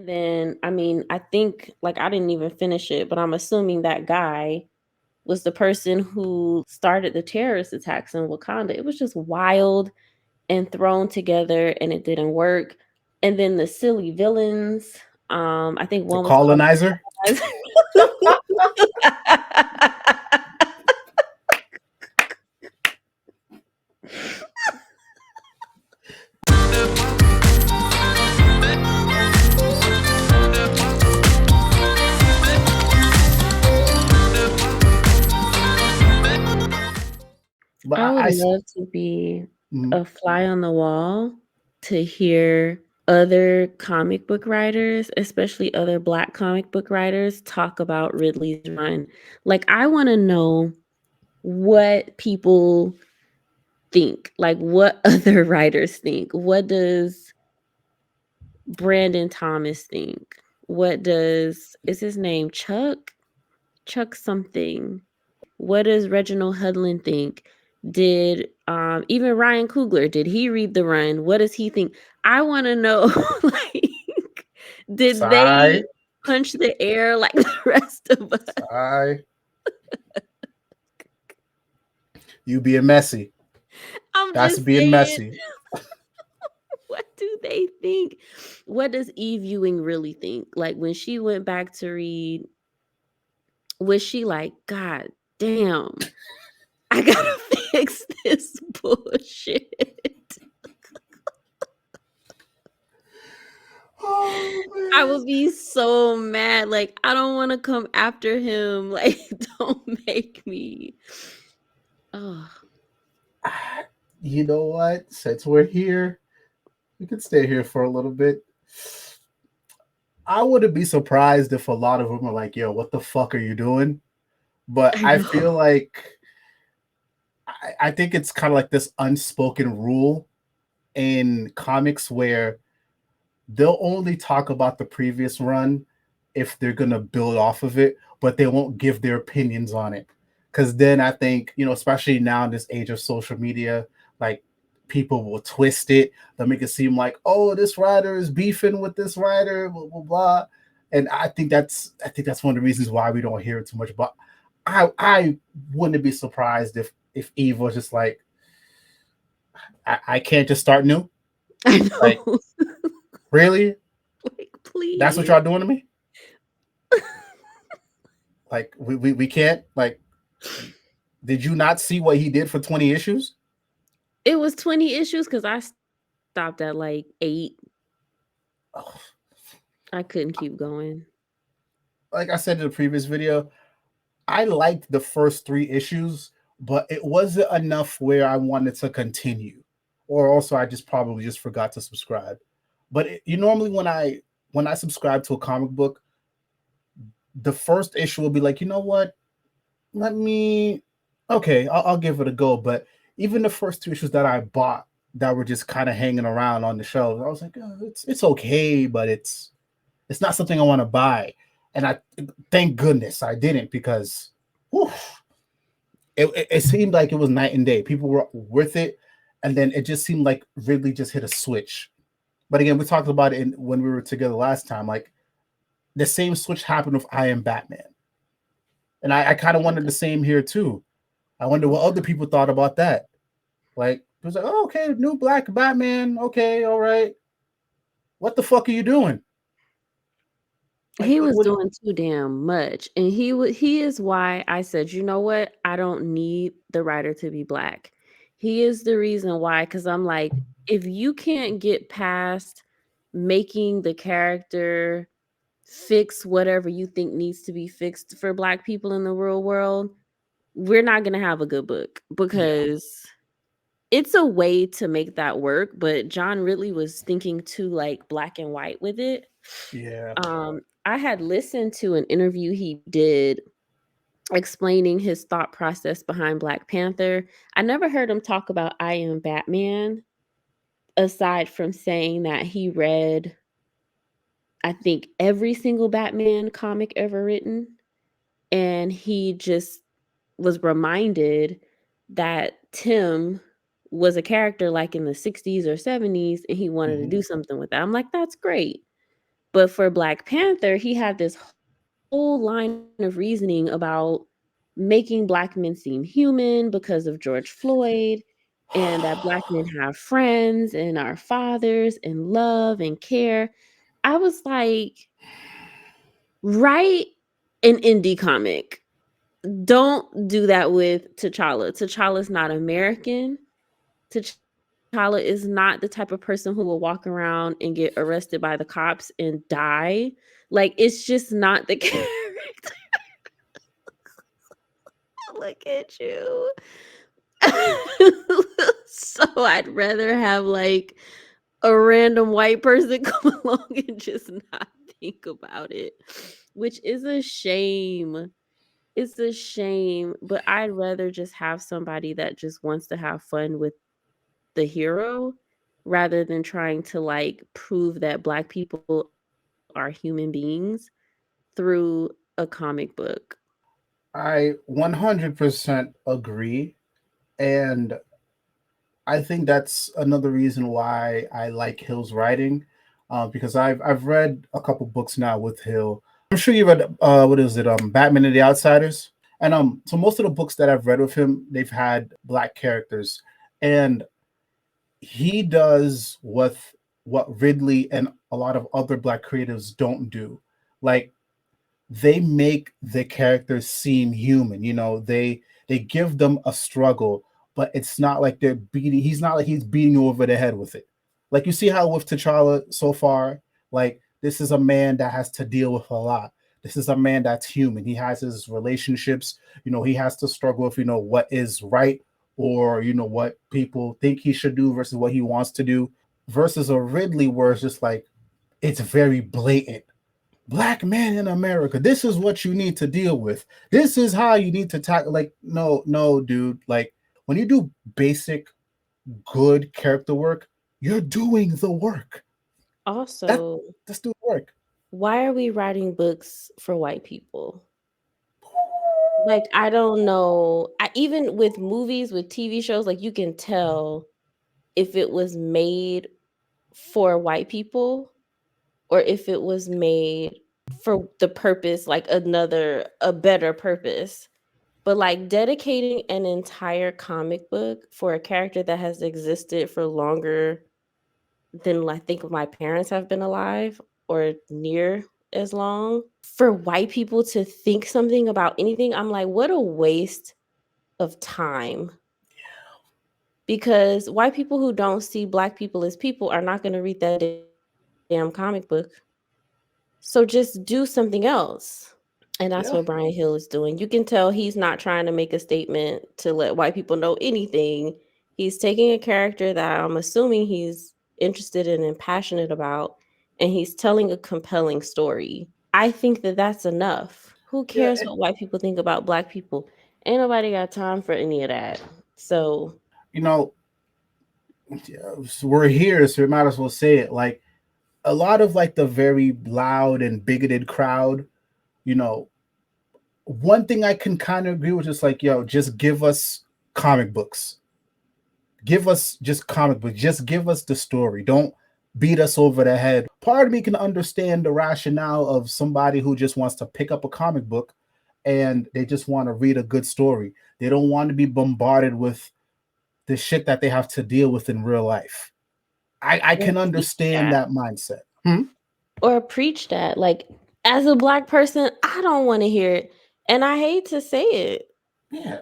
then, I mean, I think, like, I didn't even finish it, but I'm assuming that guy was the person who started the terrorist attacks in Wakanda. It was just wild and thrown together, and it didn't work. And then the silly villains, I think The one was called colonizer. But I would love to be a fly on the wall to hear other comic book writers, especially other Black comic book writers, talk about Ridley's run. Like, I want to know what people think, like what other writers think. What does Brandon Thomas think? What does, is his name Chuck? Chuck something. What does Reginald Hudlin think? Did even Ryan Coogler, did he read the run? What does he think? I want to know, like, did they sigh, punch the air like the rest of us? sigh. You being messy. I'm That's just being saying, messy. what do they think? What does Eve Ewing really think? Like, when she went back to read, was she like, God damn, I gotta fix this bullshit? Oh I man. would be so mad. Like, I don't want to come after him. Like, don't make me. Oh, You know what? Since we're here, we could stay here for a little bit. I wouldn't be surprised if a lot of them are like, yo, what the fuck are you doing? But I I know. feel like I think it's kind of like this unspoken rule in comics where they'll only talk about the previous run if they're gonna build off of it, but they won't give their opinions on it. Because then I think, especially now in this age of social media, like people will twist it. They'll make it seem like, oh, this writer is beefing with this writer, blah blah blah. And I think that's one of the reasons why we don't hear it too much. But I wouldn't be surprised if Eve was just like, I can't just start new. I Like, know. really? Like, That's what please. y'all doing to me? Like we can't, like, did you not see what he did for 20 issues? It was 20 issues because I stopped at like 8. Oh, I couldn't keep going. like I said in the previous video, I liked the first 3 issues, but it wasn't enough where I wanted to continue. Or also I just probably just forgot to subscribe. But you normally when I subscribe to a comic book, the first issue will be like, you know what? Let me okay, I'll give it a go. But even the first 2 issues that I bought that were just kind of hanging around on the shelves, I was like, oh, it's okay, but it's not something I want to buy. And I thank goodness I didn't because whew, it seemed like it was night and day. People were worth it, and then it just seemed like Ridley just hit a switch. But again, we talked about it when we were together last time. Like the same switch happened with I Am Batman, and I kind of wanted the same here too. I wonder what other people thought about that. Like it was like, oh, okay, new Black Batman. Okay, all right. What the fuck are you doing? Like He was what? doing too damn much, and he is why I said, "You know what? I don't need the writer to be Black." He is the reason why, because I'm like, if you can't get past making the character fix whatever you think needs to be fixed for Black people in the real world, we're not gonna have a good book, Yeah, because it's a way to make that work, but John Ridley was thinking too, like, black and white with it. yeah. I had listened to an interview he did explaining his thought process behind Black Panther. I never heard him talk about I Am Batman, aside from saying that he read, I think, every single Batman comic ever written, and he just was reminded that Tim was a character like in the 60s or 70s, and he wanted to Mm-hmm. do something with that. I'm like, that's great. But for Black Panther, he had this whole line of reasoning about making Black men seem human because of George Floyd, and that Black men have friends and are fathers and love and care. I was like, write an indie comic. Don't do that with T'Challa. T'Challa's not American. T'Challa is not the type of person who will walk around and get arrested by the cops and die. Like, it's just not the character. Look at you. So I'd rather have like a random white person come along and just not think about it, which is a shame. It's a shame, but I'd rather just have somebody that just wants to have fun with the hero rather than trying to like prove that Black people are human beings through a comic book. I 100% agree. And I think that's another reason why I like Hill's writing, because I've read a couple books now with Hill. I'm sure you read what is it, Batman and the Outsiders, and so most of the books that I've read with him, they've had Black characters, and he does what Ridley and a lot of other Black creatives don't do. Like, they make the characters seem human. They give them a struggle, but it's not like they're beating. He's not like he's beating you over the head with it. Like, you see how with T'Challa so far, like, this is a man that has to deal with a lot. This is a man that's human. He has his relationships. He has to struggle with what is right, or what people think he should do versus what he wants to do. Versus a Ridley where it's just like, it's very blatant. Black men in America, this is what you need to deal with. This is how you need to tackle. Like, no, no, dude. Like, when you do basic, good character work, you're doing the work. That Also, That's doing work. why are we writing books for white people? Like, I don't know. Even with movies, with TV shows, like, you can tell if it was made for white people or if it was made for the purpose, like a better purpose. But like dedicating an entire comic book for a character that has existed for longer than I think my parents have been alive or near as long, for white people to think something about anything, I'm like, what a waste of time. Because white people who don't see Black people as people are not going to read that damn comic book. So just do something else. And that's Yeah, what Brian Hill is doing. You can tell he's not trying to make a statement to let white people know anything. He's taking a character that I'm assuming he's interested in and passionate about, and he's telling a compelling story. I think that that's enough. Who yeah. cares what white people think about Black people? Ain't nobody got time for any of that. So, You know, we're here, so we might as well say it. Like, a lot of like the very loud and bigoted crowd. You know, one thing I can kind of agree with is like, yo, just give us comic books. Give us just comic books. Just give us the story. Don't beat us over the head. Part of me can understand the rationale of somebody who just wants to pick up a comic book and they just want to read a good story. They don't want to be bombarded with the shit that they have to deal with in real life. I or can preach understand that. that mindset. Hmm? Or preach that. Like, as a Black person, I don't want to hear it. And I hate to say it, Yeah.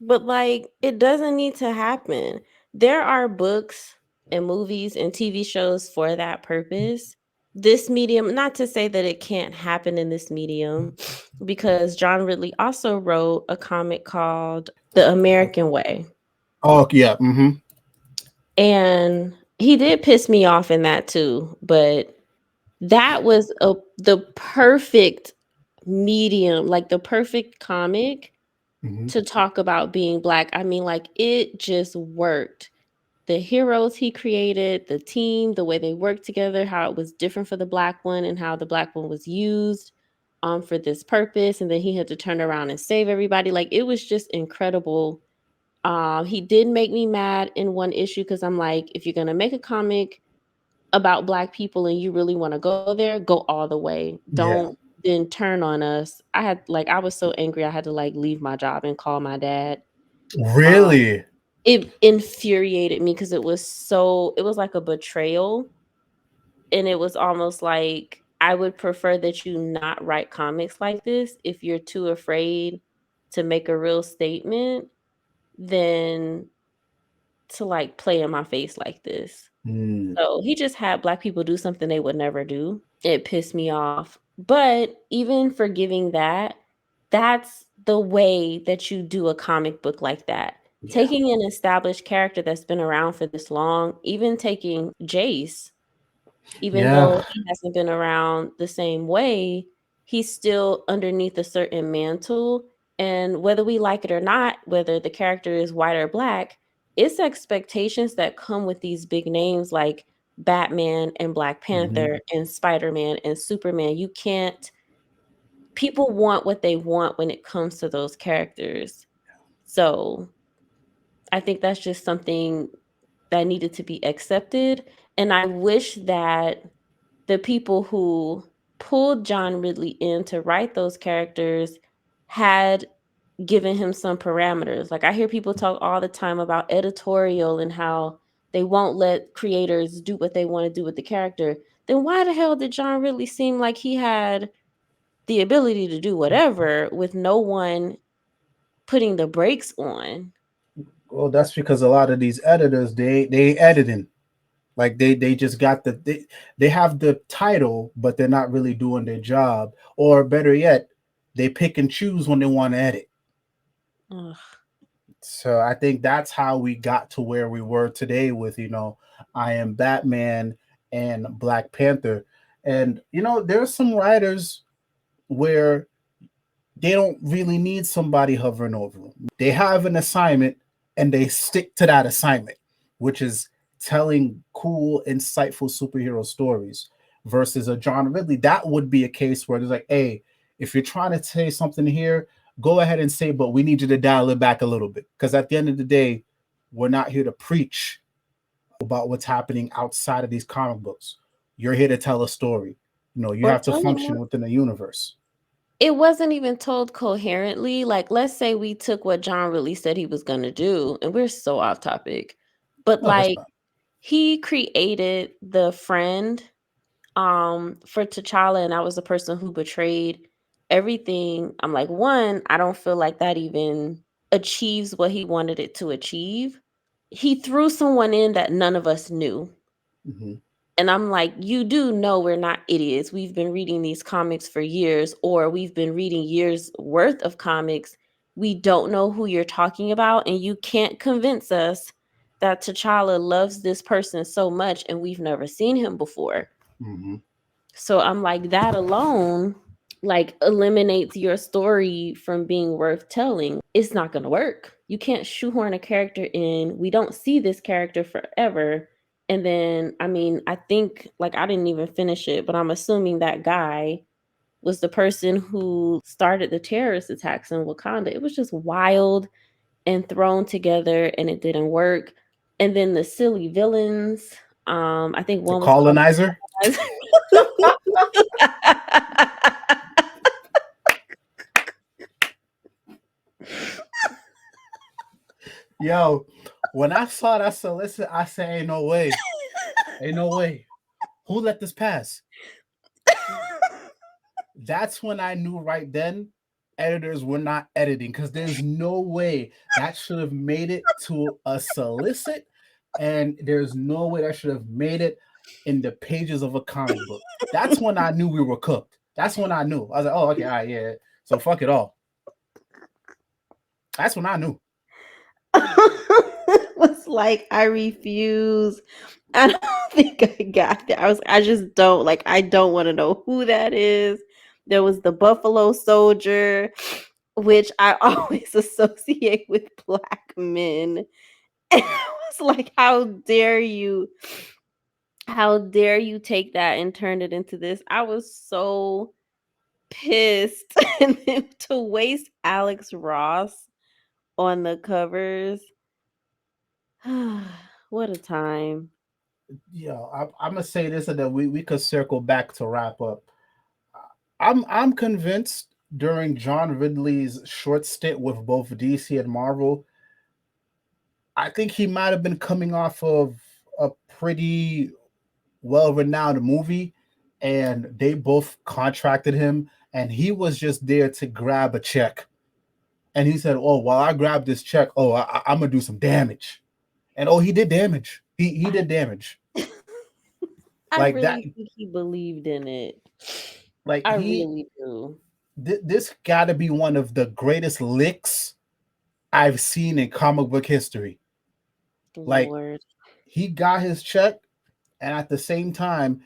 but like, it doesn't need to happen. There are books and movies and TV shows for that purpose. This medium, not to say that it can't happen in this medium, because John Ridley also wrote a comic called The American Way. Oh yeah. Mm-hmm. And he did piss me off in that too, but that was the perfect medium, like the perfect comic Mm-hmm. to talk about being Black. I mean, like, it just worked. The heroes he created, the team, the way they worked together, how it was different for the Black one and how the Black one was used for this purpose, and then he had to turn around and save everybody. Like, it was just incredible. He did make me mad in one issue because I'm like, if you're gonna make a comic about Black people and you really want to go there, go all the way. Yeah. Don't then turn on us. I was so angry I had to like leave my job and call my dad. Um, Really? it infuriated me because it was like a betrayal, and it was almost like I would prefer that you not write comics like this if you're too afraid to make a real statement than to like play in my face like this. Mm. So he just had Black people do something they would never do. It pissed me off. But even forgiving that, that's the way that you do a comic book like that. Yeah. Taking an established character that's been around for this long, even taking Jace, even Yeah. though he hasn't been around the same way, he's still underneath a certain mantle. And whether we like it or not, whether the character is white or Black, it's expectations that come with these big names like Batman and Black Hmm. Panther and Spider-Man and Superman. You can't, people want what they want when it comes to those characters. So I think that's just something that needed to be accepted. And I wish that the people who pulled John Ridley in to write those characters had given him some parameters. Like I hear people talk all the time about editorial and how they won't let creators do what they want to do with the character. Then why the hell did John Ridley seem like he had the ability to do whatever with no one putting the brakes on? Well, that's because a lot of these editors they editing. Like they just got they have the title, but they're not really doing their job. Or better yet, they pick and choose when they want to edit. Ugh. So I think that's how we got to where we were today with, I Am Batman and Black Panther. And there's some writers where they don't really need somebody hovering over them. They have an assignment and they stick to that assignment, which is telling cool, insightful superhero stories versus a John Ridley. That would be a case where there's like, hey, if you're trying to say something here, go ahead and say, but we need you to dial it back a little bit. Because at the end of the day, we're not here to preach about what's happening outside of these comic books. You're here to tell a story. You Or have to furthermore, function within a universe. it wasn't even told coherently. Like, let's say we took what John really said he was gonna do, and we're so off topic. But No, that's like fine. he created the friend for T'Challa, and that was the person who betrayed everything. I'm like, one, I don't feel like that even achieves what he wanted it to achieve. He threw someone in that none of us knew. Mm-hmm. And I'm like, you do know we're not idiots. We've been reading these comics for years, or we've been reading years worth of comics. We don't know who you're talking about, and you can't convince us that T'Challa loves this person so much and we've never seen him before. Mm-hmm. So I'm like, that alone like eliminates your story from being worth telling. It's not going to work. You can't shoehorn a character in. We don't see this character forever. And then, I mean, I think like I didn't even finish it, but I'm assuming that guy was the person who started the terrorist attacks in Wakanda. It was just wild and thrown together and it didn't work. And then the silly villains, I think The one was called colonizer. Yo, when I saw that solicit, I said, "Ain't no way, ain't no way. Who let this pass?" That's when I knew right then editors were not editing because there's no way that should have made it to a solicit, and there's no way that should have made it in the pages of a comic book. That's when I knew we were cooked. That's when I knew. I was like, "Oh, okay, all right, yeah." So fuck it all. That's when I knew. was like, I refuse. I don't think I got that. I just don't like, I don't want to know who that is. There was the Buffalo Soldier, which I always associate with Black men. And I was like, how dare you take that and turn it into this? I was so pissed. And then to waste Alex Ross on the covers. What a time. Yeah, I'm gonna say this, and then we could circle back to wrap up. I'm convinced during John Ridley's short stint with both DC and Marvel, I think he might have been coming off of a pretty well-renowned movie, and they both contracted him, and he was just there to grab a check. And he said, "Oh, while I grab this check, oh, I'm gonna do some damage." And oh, he did damage. He I did damage I like that. really think he believed in it. Like I he, really do. this got to be one of the greatest licks I've seen in comic book history. Like Lord. he got his check, and at the same time,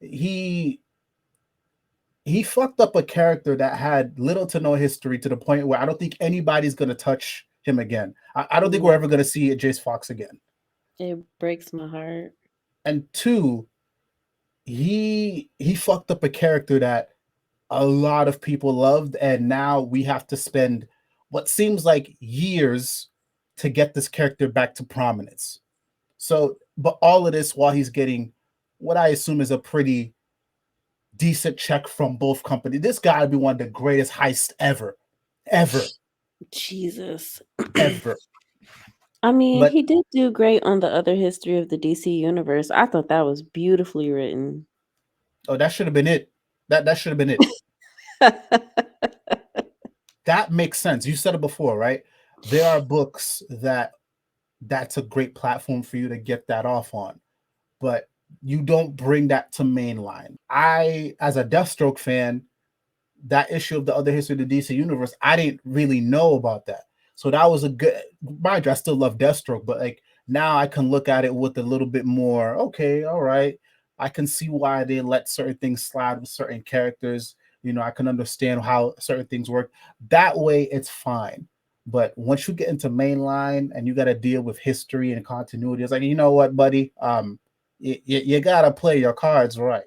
he he fucked up a character that had little to no history to the point where I don't think anybody's gonna touch him again. I don't think we're No, ever gonna see Jace Fox again. it breaks my heart. And two, he fucked up a character that a lot of people loved, and now we have to spend what seems like years to get this character back to prominence. So, but all of this while he's getting what I assume is a pretty decent check from both companies. This got to be one of the greatest heists ever, ever, Jesus. ever. I mean, But he did do great on the other history of the DC universe. I thought that was beautifully written. oh, that should have been it. That should have been it. That makes sense. You said it before, right? There are books that's a great platform for you to get that off on, but you don't bring that to mainline. I, as a Deathstroke fan, that issue of the other history of the DC universe, I didn't really know about that. So that was a good, mind you, I still love Deathstroke, but like now I can look at it with a little bit more, okay, all right. I can see why they let certain things slide with certain characters. You know, I can understand how certain things work. That way it's fine. But once you get into mainline and you got to deal with history and continuity, it's like, you know what, buddy? You got to play your cards right.